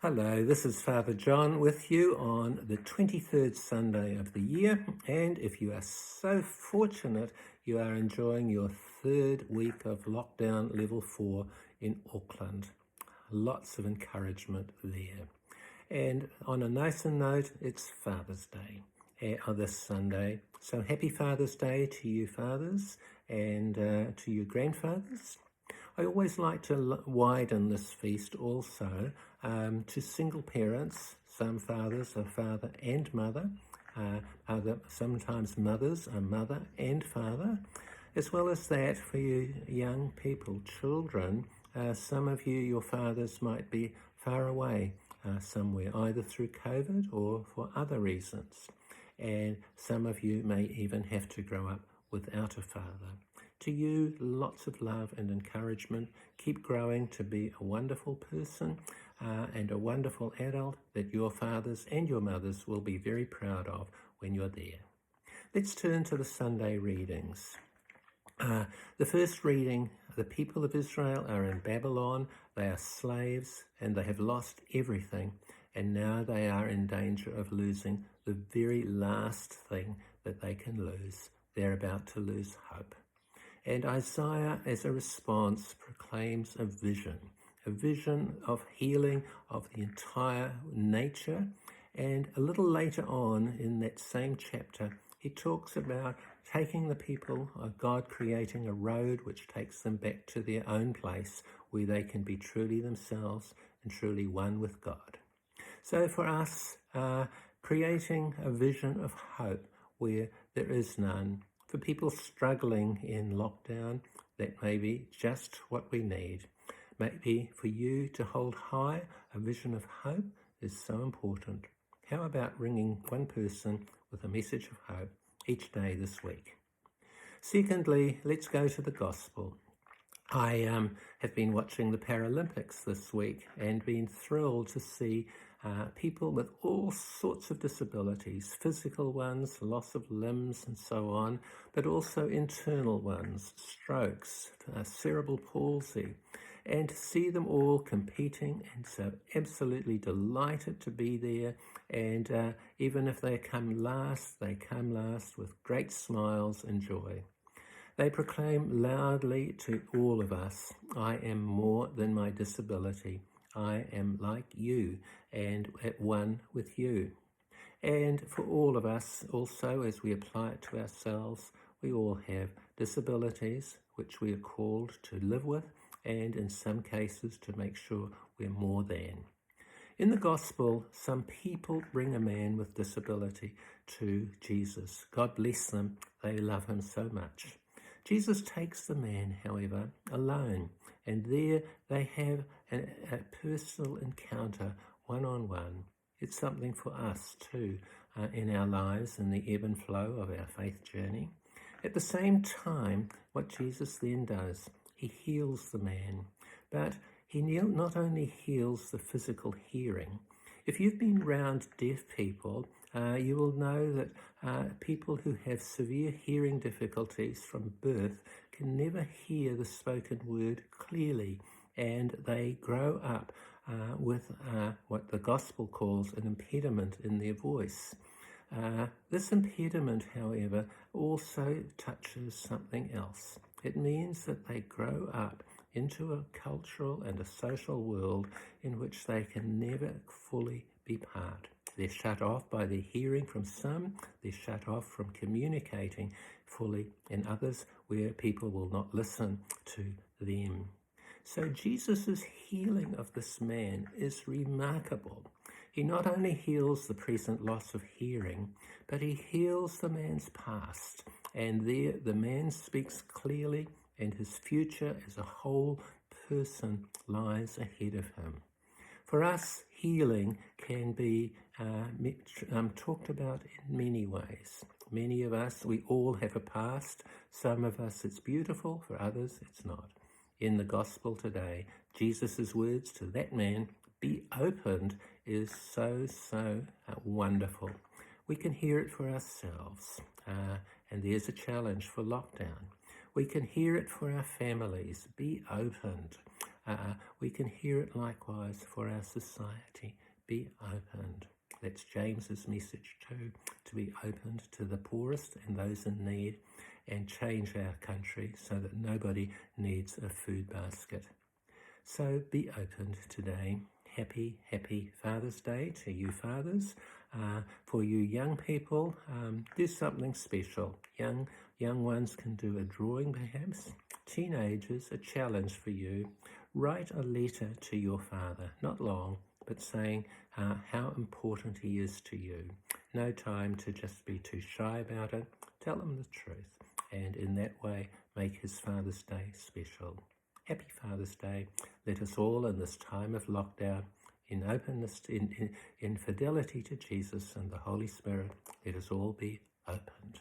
Hello, this is Father John with you on the 23rd Sunday of the year, and if you are so fortunate, you are enjoying your third week of lockdown level 4 in Auckland. Lots of encouragement there. And on a nicer note, it's Father's Day on this Sunday. So happy Father's Day to you fathers and to your grandfathers. I always like to widen this feast also to single parents. Some fathers are father and mother. Sometimes mothers are mother and father. As well as that, for you young people, children, some of you, your fathers might be far away somewhere, either through COVID or for other reasons. And some of you may even have to grow up without a father. To you, lots of love and encouragement. Keep growing to be a wonderful person and a wonderful adult that your fathers and your mothers will be very proud of when you're there. Let's turn to the Sunday readings. The first reading, the people of Israel are in Babylon. They are slaves and they have lost everything. And now they are in danger of losing the very last thing that they can lose. They're about to lose hope. And Isaiah, as a response, proclaims a vision of healing of the entire nature. And a little later on in that same chapter, he talks about taking the people of God, creating a road which takes them back to their own place where they can be truly themselves and truly one with God. So for us, creating a vision of hope where there is none. For people struggling in lockdown, that may be just what we need. Maybe for you to hold high a vision of hope is so important. How about ringing one person with a message of hope each day this week? Secondly, let's go to the Gospel. I have been watching the Paralympics this week and been thrilled to see people with all sorts of disabilities, physical ones, loss of limbs and so on, but also internal ones, strokes, cerebral palsy, and to see them all competing, and so absolutely delighted to be there. And even if they come last with great smiles and joy. They proclaim loudly to all of us, I am more than my disability. I am like you and at one with you. And for all of us also, as we apply it to ourselves, we all have disabilities which we are called to live with, and in some cases to make sure we're more than. In the Gospel, some people bring a man with disability to Jesus. God bless them, they love him so much. Jesus takes the man, however, alone, and there they have a personal encounter, one-on-one. It's something for us too in our lives, in the ebb and flow of our faith journey. At the same time, what Jesus then does, he heals the man, but he not only heals the physical hearing. If you've been around deaf people, you will know that people who have severe hearing difficulties from birth can never hear the spoken word clearly, and they grow up with what the Gospel calls an impediment in their voice. This impediment, however, also touches something else. It means that they grow up into a cultural and a social world in which they can never fully be part. They're shut off by their hearing from some, they're shut off from communicating fully in others where people will not listen to them. So Jesus' healing of this man is remarkable. He not only heals the present loss of hearing, but he heals the man's past. And there the man speaks clearly, and his future as a whole person lies ahead of him. For us, healing can be talked about in many ways. Many of us, we all have a past. Some of us, it's beautiful. For others, it's not. In the Gospel today, Jesus' words to that man, be opened, is so wonderful. We can hear it for ourselves, and there's a challenge for lockdown. We can hear it for our families, be opened. we can hear it likewise for our society. Be opened. That's James's message too, to be opened to the poorest and those in need, and change our country so that nobody needs a food basket. So be opened today. Happy, happy Father's Day to you fathers. For you young people, do something special. Young ones can do a drawing perhaps. Teenagers, a challenge for you. Write a letter to your father, not long, but saying how important he is to you. No time to just be too shy about it. Tell him the truth, and in that way make his Father's Day special. Happy Father's Day. Let us all in this time of lockdown, in openness, in fidelity to Jesus and the Holy Spirit, let us all be opened.